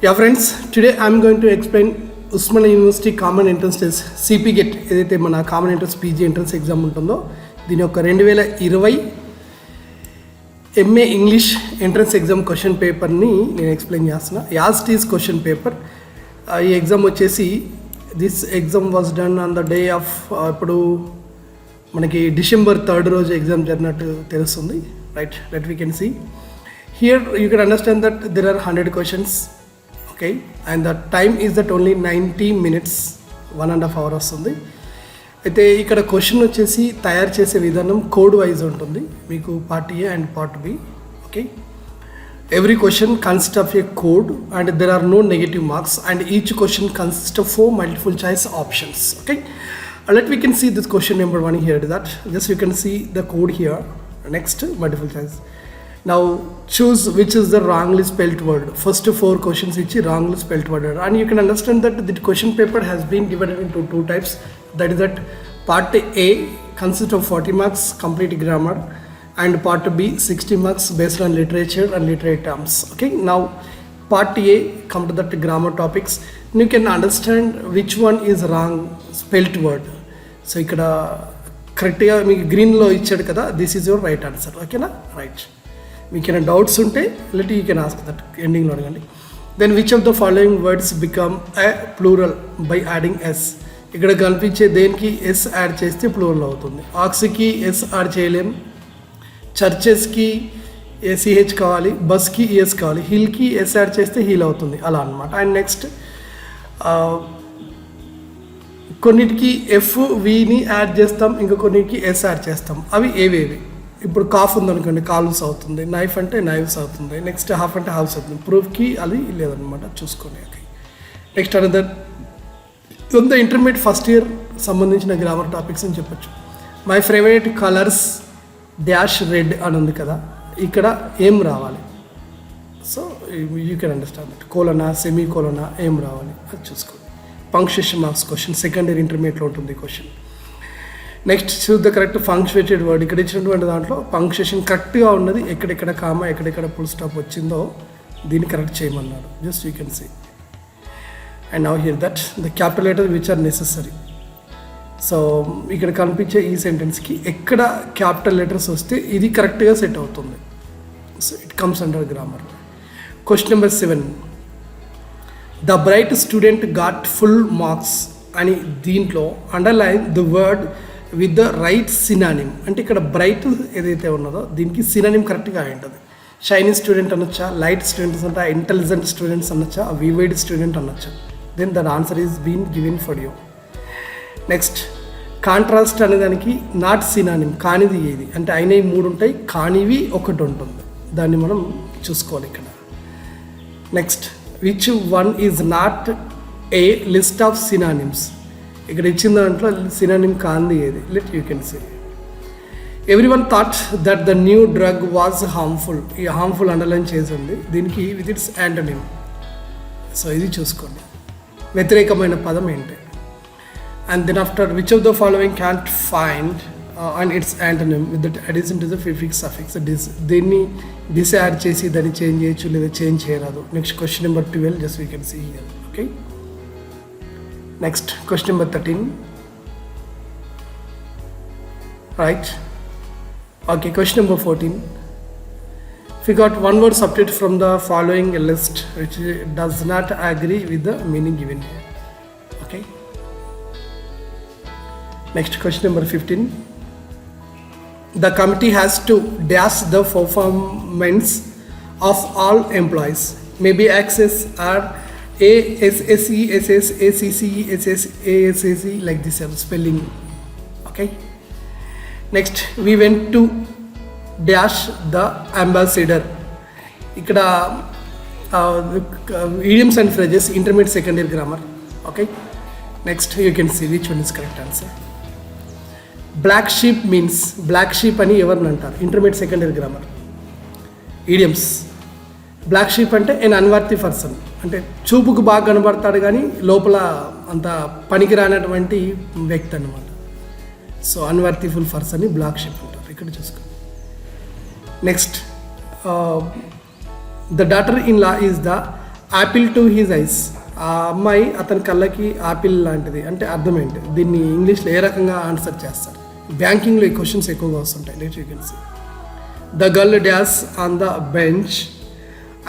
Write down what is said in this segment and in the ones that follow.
Yeah friends, today I am going to explain Usmania University Common Entrance Test CP GET ఏదైతే మన common entrance PG entrance exam ఉంటుందో దీని యొక్క 2020 MA English entrance exam question పేపర్ని నేను explain చేస్తున్నా. As it is question paper. ఈ exam వచ్చేసి this exam was done on the day of ఇప్పుడు మనకి December 3rd రోజు ఎగ్జామ్ జరిగినట్టు తెలుస్తుంది. Right, let we can see here you can understand that there are 100 questions. Okay, and the time is that only 90 minutes, 1.5 hours వస్తుంది. అయితే ఇక్కడ question వచ్చేసి తయారు చేసే విధానం కోడ్ వైజ్ ఉంటుంది మీకు, part A and part B. Okay, every question consist of a code and there are no negative marks and each question consist of 4 multiple choice options. Okay, let we can see this question number 1 here, that just you can see the code here. Next, multiple choice. Now choose which is the wrongly spelt word. First 4 questions which wrongly spelt word, and you can understand that the question paper has been divided into 2 types. That is that part A consists of 40 marks complete grammar and part B 60 marks based on literature and literary terms. Okay, now part A come to that grammar topics. You can understand which one is wrong spelt word. So ఇక్కడ కరెక్ట్గా మీకు గ్రీన్లో ఇచ్చాడు కదా, this is your right answer. ఓకేనా, right. మీకు ఏమైనా doubts ఉంటే let you can ask that, ఎండింగ్లో అడగండి. Then which of the following words become a plural by adding S. ఇక్కడ కనిపించే దేనికి ఎస్ యాడ్ చేస్తే ప్లూరల్ అవుతుంది. ఆక్స్కి ఎస్ యాడ్ చేయలేం, చర్చెస్కి సిహెచ్ కావాలి, బస్కి ఎస్ కావాలి, హిల్కి ఎస్ యాడ్ చేస్తే హీల్ అవుతుంది, అలా అనమాట. అండ్ నెక్స్ట్ కొన్నిటికి ఎఫ్ విని యాడ్ చేస్తాం, ఇంకా కొన్నిటికి ఎస్ యాడ్ చేస్తాం. అవి ఏవేవి? ఇప్పుడు కాఫ్ ఉందనుకోండి, కాల్వ్స్ అవుతుంది. నైఫ్ అంటే నైవ్స్ అవుతుంది. నెక్స్ట్ హాఫ్ అంటే హాఫ్స్ అవుతుంది. ప్రూఫ్కి అది లేదనమాట, చూసుకోండి. ఓకే, నెక్స్ట్ అనదర్ ఇదంతా ఇంటర్మీడియట్ ఫస్ట్ ఇయర్ సంబంధించిన గ్రామర్ టాపిక్స్ అని చెప్పొచ్చు. My favourite colours dash red అని ఉంది కదా, ఇక్కడ ఏం రావాలి? So you can understand that. కోలనా, సెమీ కోలనా, ఏం రావాలి అది చూసుకోండి. Punctuation marks question, second year ఇంటర్మీడియట్లో ఉంటుంది question. Next choose the correct punctuated word. ఇక్కడ ఇచ్చినటువంటి దాంట్లో పంక్చుయేషన్ కరెక్ట్గా ఉన్నది, ఎక్కడెక్కడ కామా ఎక్కడెక్కడ ఫుల్ స్టాప్ వచ్చిందో దీన్ని కరెక్ట్ చేయమన్నారు. Just you can see. And now here that the capital letter which are necessary. So ఇక్కడ కనిపించే ఈ సెంటెన్స్కి ఎక్కడ క్యాపిటల్ లెటర్స్ వస్తే ఇది కరెక్ట్గా సెట్ అవుతుంది. So it comes under grammar. Question number 7, the bright student got full marks అని దీంట్లో underline the word with the right synonym. అంటే ఇక్కడ బ్రైట్ ఏదైతే ఉన్నదో దీనికి సినానిమ్ కరెక్ట్గా అయి ఉంటుంది. షైనీ స్టూడెంట్ అనొచ్చా, లైట్ స్టూడెంట్స్ అంటే ఇంటెలిజెంట్ స్టూడెంట్స్ అనొచ్చా, వివైడ్ స్టూడెంట్ అనొచ్చా? Then that answer is been given for you. Next contrast అనే దానికి నాట్ సినానిమ్, కానిది ఏది అంటే అయినవి 3 ఉంటాయి, కానివి 1 ఉంటుంది. దాన్ని మనం చూసుకోవాలి ఇక్కడ. Next which one is not a list of synonyms. ఇక్కడ ఇచ్చిన దాంట్లో సినానిమ్ కాంది ఏది? Let you can see. Every one thought that the new drug was harmful. ఈ హార్మ్ఫుల్ అండర్లైన్ చేసింది, దీనికి విత్ ఇట్స్ యాంటోనిమ్. సో ఇది చూసుకోండి, వ్యతిరేకమైన పదం ఏంటి. And then after which of the following can't find and its antonym with that addition to the prefix suffix. దీన్ని this add చేసి దాన్ని చేంజ్ చేయొచ్చు లేదా చేంజ్ చేయరాదు. Next question number 12, just we can see here. Okay, next question number 13. Right, okay. Question number 14, we got one word substitute from the following list which does not agree with the meaning given here. Okay, next question number 15, the committee has to dash the performance of all employees, maybe access or ASSE, SS, ACCE, SS, ASSE, like this spelling. Okay, next we went to dash the ambassador. ఇక్కడ idioms and phrases, intermediate second year grammar. Okay, next you can see which one is correct answer. Black sheep means, black sheep అని ఎవరిని అంటారు? Intermediate second year grammar. idioms, black sheep అంటే ఎన్ unworthy person, అంటే చూపుకు బాగా కనబడతాడు కానీ లోపల అంత పనికి రానటువంటి వ్యక్తి అన్నమాట. సో అన్వర్తిఫుల్ పర్సన్ని బ్లాక్ షీప్ అంటారు. ఇక్కడ చూసుకో. Next, the daughter in law is the apple to his eyes, ఆ అమ్మాయి అతని కళ్ళకి ఆపిల్ లాంటిది అంటే అర్థం ఏంటి? దీన్ని ఇంగ్లీష్లో ఏ రకంగా ఆన్సర్ చేస్తారు? బ్యాంకింగ్లో ఈ క్వశ్చన్స్ ఎక్కువగా వస్తుంటాయి. Let you can see the girl does on the bench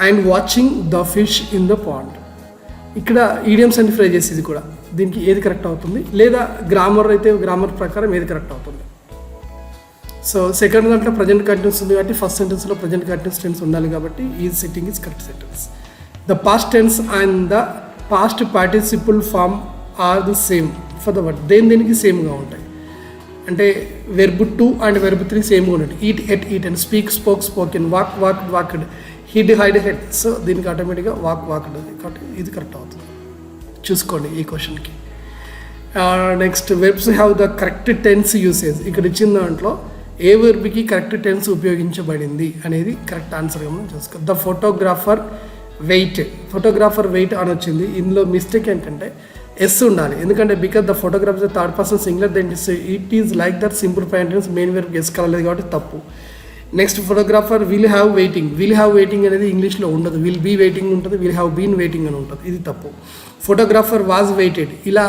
and watching the fish in the pond. ఇక్కడ ఈడియమ్స్ అండ్ ఫ్రేజెస్ ఇది కూడా, దీనికి ఏది కరెక్ట్ అవుతుంది? లేదా గ్రామర్ అయితే గ్రామర్ ప్రకారం ఏది కరెక్ట్ అవుతుంది? సో సెకండ్ దాంట్లో ప్రజెంట్ కంటిన్యూస్ ఉంది కాబట్టి ఫస్ట్ సెంటెన్స్లో ప్రజెంట్ కంటిన్యూస్ టెన్స్ ఉండాలి కాబట్టి ఈ sitting is correct sentence. The past tense and the past participle form are the same for the word. దేనికి సేమ్గా ఉంటాయి అంటే వెర్బ్ 2 అండ్ వెర్బ్ 3 సేమ్గా ఉంటాయి. Eat ate eaten, speak spoke spoken, walk walk walked, hid hide head. So దీనికి ఆటోమేటిక్గా walk walked కాబట్టి ఇది కరెక్ట్ అవుతుంది. చూసుకోండి ఈ క్వశ్చన్కి. Next verbs have the correct tense usage. ఇక్కడ ఇచ్చిన దాంట్లో ఏ వెర్బ్కి కరెక్ట్ టెన్స్ ఉపయోగించబడింది అనేది కరెక్ట్ ఆన్సర్గా మనం చూసుకోవాలి. ద ఫోటోగ్రాఫర్ వెయిట్ అని వచ్చింది. ఇందులో మిస్టేక్ ఏంటంటే ఎస్ ఉండాలి, ఎందుకంటే because the photographer third person singular then it is like that simple point main verb S కలలేదు కాబట్టి తప్పు. Next photographer will have waiting అనేది ఇంగ్లీష్లో ఉండదు, విల్ బీ వెయిటింగ్ ఉంటుంది, విల్ హ్యావ్ బీన్ వెయిటింగ్ అని ఉంటుంది, ఇది తప్పు. ఫోటోగ్రాఫర్ వాజ్ వెయిటెడ్, ఇలా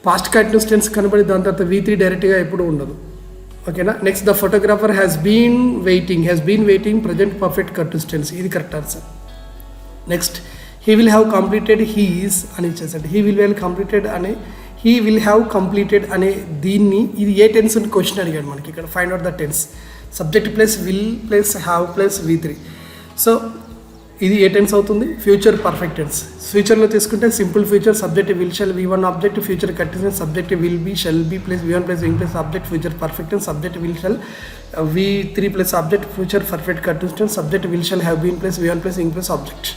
పాస్ట్ కంటిన్యూస్ టెన్స్ కనబడి దాని తర్వాత V3 డైరెక్ట్గా ఎప్పుడు ఉండదు. ఓకేనా. Next the photographer has been waiting present perfect continuous tense, ఇది correct answer. Next he will have completed he's అని ఇచ్చేసాడు. హీ విల్ హ్యావ్ కంప్లీటెడ్ అనే దీన్ని ఇది ఏ టెన్స్ అని క్వశ్చన్ అడిగాడు మనకి. ఇక్కడ find out the tense. Subject plus will plus have plus V3. So ఇది ఏ టెన్స్ అవుతుంది? Future perfect tense. ఫ్యూచర్లో తీసుకుంటే simple future subject will shall V1 object, future continuous subject will be shall be plus V1 plus ing plus object, future perfect tense subject will shall V3 plus object, future perfect continuous tense subject will shall have been plus V1 plus ing plus object.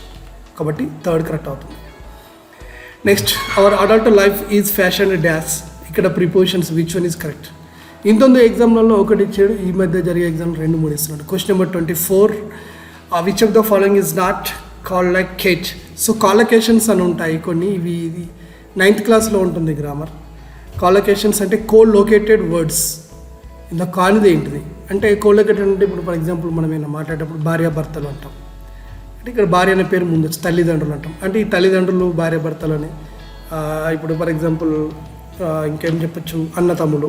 కాబట్టి third correct అవుతుంది. Next our adult life is fashion dash. ఇక్కడ prepositions which one is correct? ఇంతొందు ఎగ్జామ్లలో ఒకటి ఇచ్చాడు, ఈ మధ్య జరిగే ఎగ్జామ్ 2-3 ఇస్తున్నాడు. Question number 24 which of the following is not collocate. So collocations అని ఉంటాయి కొన్ని, ఇవి 9th క్లాస్లో ఉంటుంది గ్రామర్. కాలకేషన్స్ అంటే కోలొకేటెడ్ వర్డ్స్. ఇందులో కానిది ఏంటిది అంటే కోలొకేటెడ్ అంటే ఇప్పుడు ఫర్ ఎగ్జాంపుల్ మనం ఏమైనా మాట్లాడేటప్పుడు భార్యాభర్తలు అంటాం అంటే ఇక్కడ భార్య అనే పేరు ముందు వచ్చి తల్లిదండ్రులు అంటాం అంటే ఈ తల్లిదండ్రులు భార్యాభర్తలు అని. ఇప్పుడు ఫర్ ఎగ్జాంపుల్ ఇంకేం చెప్పచ్చు, అన్న తమ్ముడు.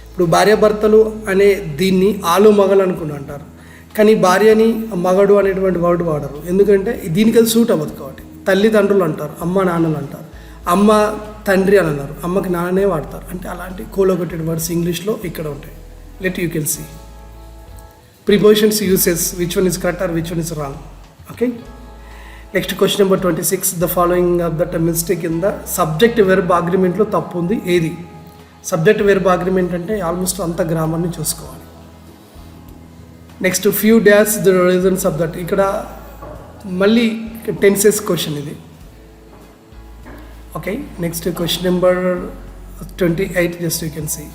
ఇప్పుడు భార్యాభర్తలు అనే దీన్ని ఆలు మగలు అనుకుని అంటారు, కానీ భార్యని మగడు అనేటువంటి వర్డ్ వాడరు, ఎందుకంటే దీనికి అది సూట్ అవ్వదు కాబట్టి. తల్లిదండ్రులు అంటారు, అమ్మ నాన్నలు అంటారు, అమ్మ తండ్రి అని అన్నారు, అమ్మకి నాన్ననే వాడతారు. అంటే అలాంటి కోలొకేటెడ్ వర్డ్స్ ఇంగ్లీష్లో ఇక్కడ ఉంటాయి. Let you can see prepositions uses which one is correct or which one is wrong. Okay. Next question number 26 the following of that mistake in the subject verb అగ్రిమెంట్లో తప్పు ఉంది ఏది? సబ్జెక్ట్ వెర్బ్ అగ్రిమెంట్ అంటే almost అంత గ్రామర్ని చూసుకోవాలి. Next few dash the reasons of that. ఇక్కడ మళ్ళీ టెన్సెస్ క్వశ్చన్ ఇది. Okay. Next question number 28 just you can see.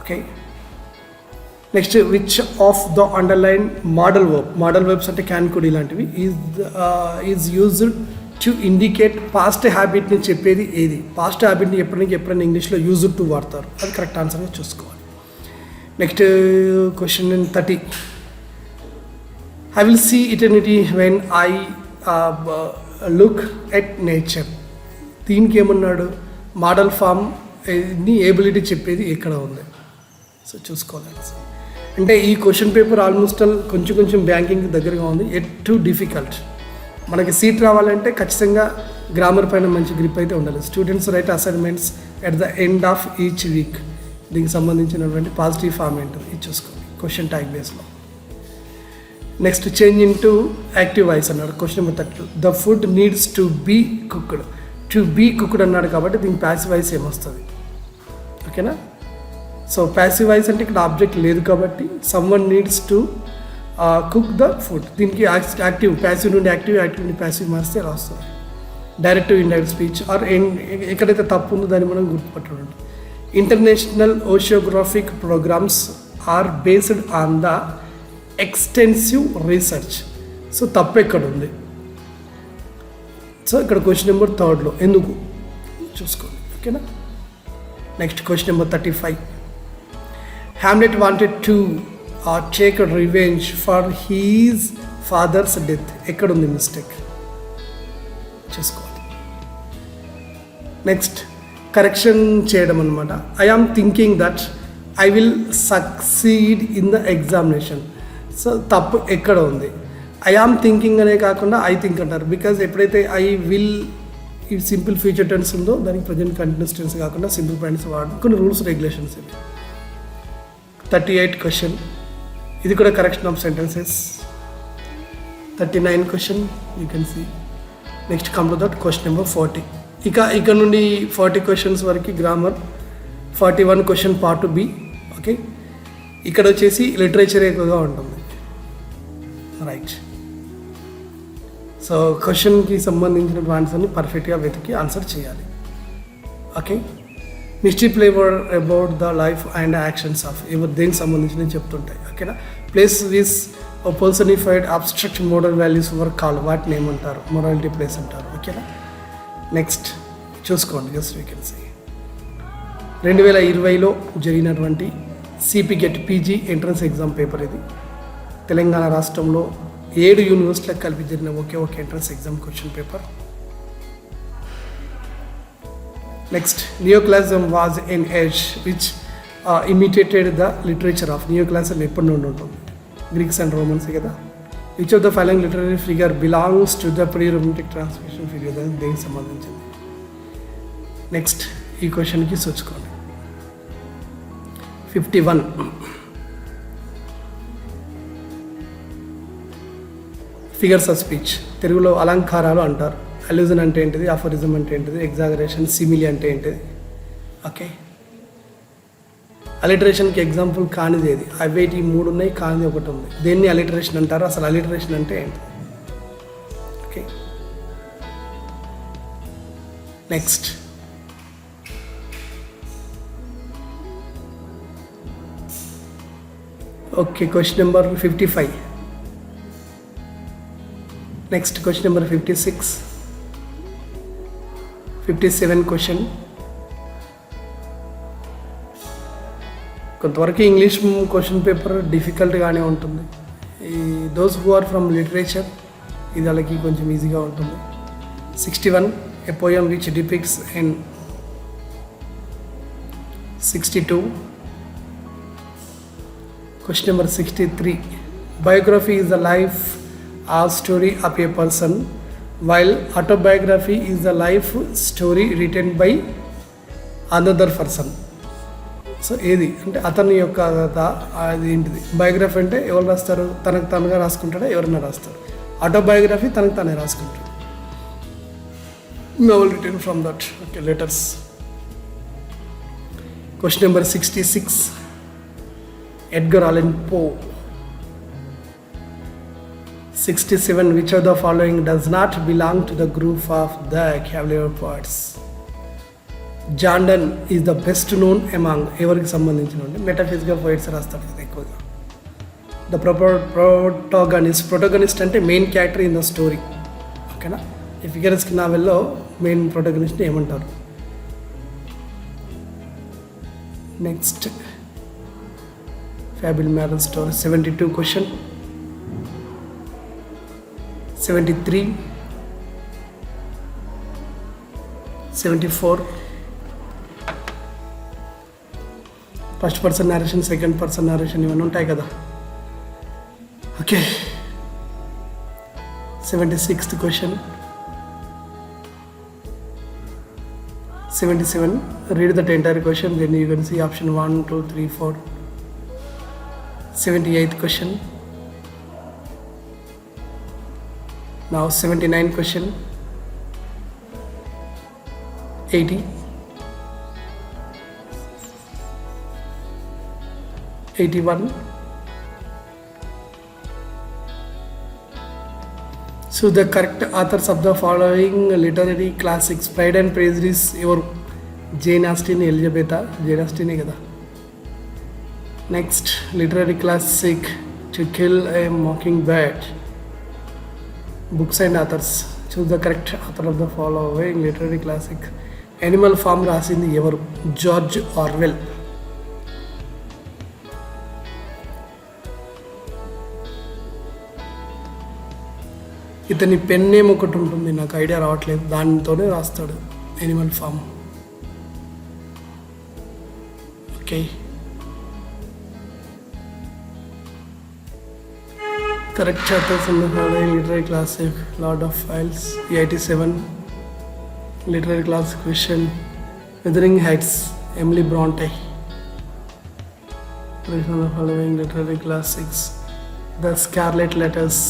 Okay. Next which of the underline modal verbs అంటే క్యాన్ కుడ్ ఇలాంటివి is used to indicate past హ్యాబిట్ని చెప్పేది ఏది? Past హ్యాబిట్ని ఎప్పుడైనా ఇంగ్లీష్లో యూజ్డ్ టు వాడతారు, అది కరెక్ట్ ఆన్సర్గా చూసుకోవాలి. Next question 30 I will see eternity when I look at nature. దీనికి ఏమన్నాడు? మోడల్ ఫామ్ ని ఏబిలిటీ చెప్పేది ఎక్కడ ఉంది? సో చూసుకోవాలి. అంటే ఈ క్వశ్చన్ పేపర్ ఆల్మోస్ట్ కొంచెం బ్యాంకింగ్ దగ్గరగా ఉంది. At too difficult. మనకి సీట్ రావాలంటే ఖచ్చితంగా గ్రామర్ పైన మంచి గ్రిప్ అయితే ఉండాలి. Students write assignments at the end of each week. దీనికి సంబంధించినటువంటి పాజిటివ్ ఫామ్ ఏంటో ఇది చూసుకోండి క్వశ్చన్ ట్యాగ్ బేస్లో. Next change into active voice అన్నాడు. Question number 32 the food needs to be cooked అన్నాడు కాబట్టి దీనికి ప్యాసివ్ వాయిస్ ఏమొస్తుంది? ఓకేనా. సో ప్యాసివ్ వాయిస్ అంటే ఇక్కడ ఆబ్జెక్ట్ లేదు కాబట్టి someone needs to cook the food. దీనికి యాక్టివ్, ప్యాసివ్ నుండి యాక్టివ్ నుండి ప్యాసివ్ మారిస్తే అలా వస్తుంది. డైరెక్ట్ ఇండైరెక్ట్ స్పీచ్ ఆర్ ఎక్కడైతే తప్పు ఉందో దాన్ని మనం గుర్తుపట్టడం. International oceanographic programmes are based on the extensive research. So తప్పు ఎక్కడ ఉంది? సో ఇక్కడ క్వశ్చన్ నెంబర్ 3లో ఎందుకు చూసుకోండి. ఓకేనా. Next question number 35 Hamlet wanted to take revenge for his father's death ఎక్కడ ఉంది మిస్టేక్ చూసుకోవాలి. నెక్స్ట్ కరెక్షన్ చేయడం అనమాట. I am thinking that I will succeed in the examination. So తప్పు ఎక్కడ ఉంది? ఐ ఆమ్ థింకింగ్ అనే కాకుండా ఐ థింక్ అంటారు. బికాజ్ ఎప్పుడైతే ఐ విల్ ఈ సింపుల్ ఫ్యూచర్ టెన్స్ ఉందో దానికి ప్రజెంట్ కంటిన్యూస్ టెన్స్ కాకుండా సింపుల్ టెన్స్ వాడడం కొన్ని రూల్స్ రెగ్యులేషన్స్ ఇవి. 38 క్వశ్చన్, ఇది కూడా correction of sentences. 39 question you can see. Next come to that question number 40. ఇక నుండి 40 క్వశ్చన్స్ వరకు grammar. 41 question part B. Okay, ఇక్కడ వచ్చేసి లిటరేచర్ ఎక్కువగా ఉంటుంది. రైట్. సో క్వశ్చన్కి సంబంధించిన ఆన్సర్ని పర్ఫెక్ట్గా వెతికి ఆన్సర్ చేయాలి. Okay, mystery flavour about the life and actions of ఎవరు దేనికి సంబంధించి చెప్తుంటాయి. ఓకేనా. Plays with personified abstract model values were call, వాటిని ఏమంటారు? మొరాలిటీ ప్లేస్ అంటారు. ఓకేనా. నెక్స్ట్ చూసుకోండి, జస్ట్ వీ కెన్ సీ 2020లో జరిగినటువంటి CP get PG entrance exam paper ఇది. తెలంగాణ రాష్ట్రంలో 7 యూనివర్సిటీలకు కలిపి జరిగిన ఒకే ఒక entrance exam question paper. Next neoclassicism was an age which imitated the literature of. నియోక్లాసిజం ఎప్పటి నుండి ఉంటుంది? గ్రీక్స్ అండ్ రోమన్స్ కదా. Which of the following literary figure belongs to the pre romantic transmission figure, దేనికి సంబంధించింది? నెక్స్ట్ ఈ క్వశ్చన్కి చూసుకోండి. 51 figures of speech. తెలుగులో అలంకారాలు అంటారు. అల్యూజన్ అంటే ఏంటిది? అఫోరిజం అంటే ఏంటిది? ఎగ్జాగరేషన్, సిమిలి అంటే ఏంటిది? ఓకే, అలిటరేషన్కి ఎగ్జాంపుల్ కానిది ఏది? అవేటి 3 ఉన్నాయి, కానిది ఒకటి ఉంది. దేన్ని అలిటరేషన్ అంటారు? అసలు అలిటరేషన్ అంటే ఏంటి? Okay, next okay question number 55. Next question number 56, 57 question. కొంతవరకు ఇంగ్లీష్ క్వశ్చన్ పేపర్ డిఫికల్ట్గానే ఉంటుంది. ఈ those who are from literature ఇది వాళ్ళకి కొంచెం ఈజీగా ఉంటుంది. 61 a poem which depicts in. 62 question number 63 biography is the life or story of a person while autobiography is the life story written by another person. So ఏది అంటే అతని యొక్క అది ఏంటిది? బయోగ్రఫీ అంటే ఎవరు రాస్తారు? తనకు తనగా రాసుకుంటాడా? ఎవరైనా రాస్తారు. ఆటోబయోగ్రఫీ తనకు తానే రాసుకుంటాడు. Novel written from that okay letters. Question number 66 Edgar Allan Poe. 67 which of the following does not belong to the group of the vocabulary poets? John Donne is the best known among ఎవరికి సంబంధించిన metaphysical poets రాస్తాడు కదా ఎక్కువగా. The protagonist అంటే main character in the story. ఓకేనా. ఈ ఫిగర్స్కి నావెల్లో మెయిన్ ప్రోటోగనిస్ట్ని ఏమంటారు? Next fable moral story. 72 question. 73, 74 first person narration, second person narration ఇవన్నీ ఉంటాయి కదా. Okay 76th question. 77 read the entire question, then you can see option 1, 2, 3, 4. 78th question. Now 79 question. 80. 81. So the correct authors of the following literary classics: Pride and Prejudice, your Jane Austen, Elizabeth, Jane Austen kada. Next literary classic, To Kill a Mockingbird. Books and authors. Choose the correct author of the following literary classic. Animal Farm రాసింది ఎవరు? George Orwell. ఇతని pen name ఒకటి ఉంటుంది, నాకు idea రావట్లేదు, దానితోనే రాస్తాడు Animal Farm. Okay, correct chapters ఉన్న literary classic, Lord of Flies, 87 literary classic question, Wuthering Heights, Emily Bronte. Following literary classics, the Scarlet Letters,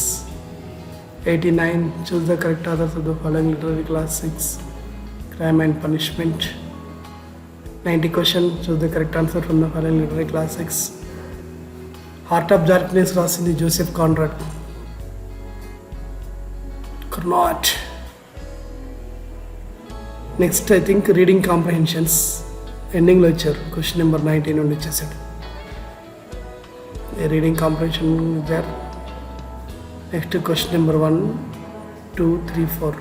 89 choose the correct authors of the following literary classics, crime and punishment. 90 question, choose the correct answer from the following literary classics. Heart of Darkness రాసింది Joseph Conrad. Conrad. Next I think reading comprehensions ఎండింగ్లో ఇచ్చారు, question number 19 నుండి ఇచ్చేసాడు. Reading comprehension there. Next question number 1, 2, 3, 4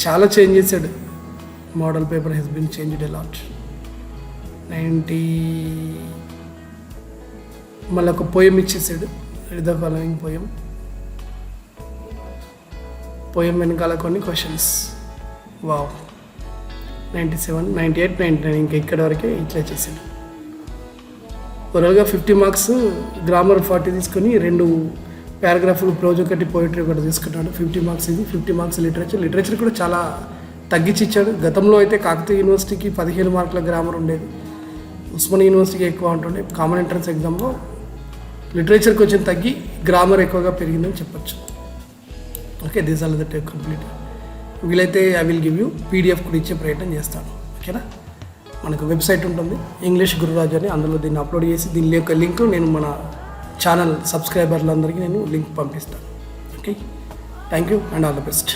చాలా change చేశాడు. Model paper has been changed a lot. 90 మళ్ళీ ఒక poem ఇచ్చేసాడు, read the following poem. Poem వెనకాల కొన్ని క్వశ్చన్స్. వావ్. 97, 98, 99 ఇంకా ఇక్కడ వరకే ఇట్లా చేసాడు. ఓవరాల్గా 50 మార్క్స్, గ్రామర్ 40 తీసుకొని 2 పారాగ్రాఫ్లు, ప్రోజ్ ఒకటి, పోయిటరీ ఒకటి తీసుకున్నాడు. 50 మార్క్స్ ఇది, 50 మార్క్స్ లిటరేచర్ కూడా చాలా తగ్గించి ఇచ్చాడు. గతంలో అయితే కాకతీయ యూనివర్సిటీకి 15 మార్కుల గ్రామర్ ఉండేది, ఉస్మానియా యూనివర్సిటీకి ఎక్కువ ఉంటుండే. కామన్ ఎంట్రన్స్ ఎగ్జామ్లో లిటరేచర్ కొంచెం తగ్గి గ్రామర్ ఎక్కువగా పెరిగిందని చెప్పొచ్చు. Okay, these are the take complete. వీలైతే I will give you PDF కూడా ఇచ్చే ప్రయత్నం చేస్తాను. ఓకేనా, మనకు వెబ్సైట్ ఉంటుంది ఇంగ్లీష్ గురురాజు అని, అందులో దీన్ని అప్లోడ్ చేసి దీని యొక్క లింక్ నేను మన ఛానల్ సబ్స్క్రైబర్లందరికీ నేను లింక్ పంపిస్తాను. Okay, thank you and all the best.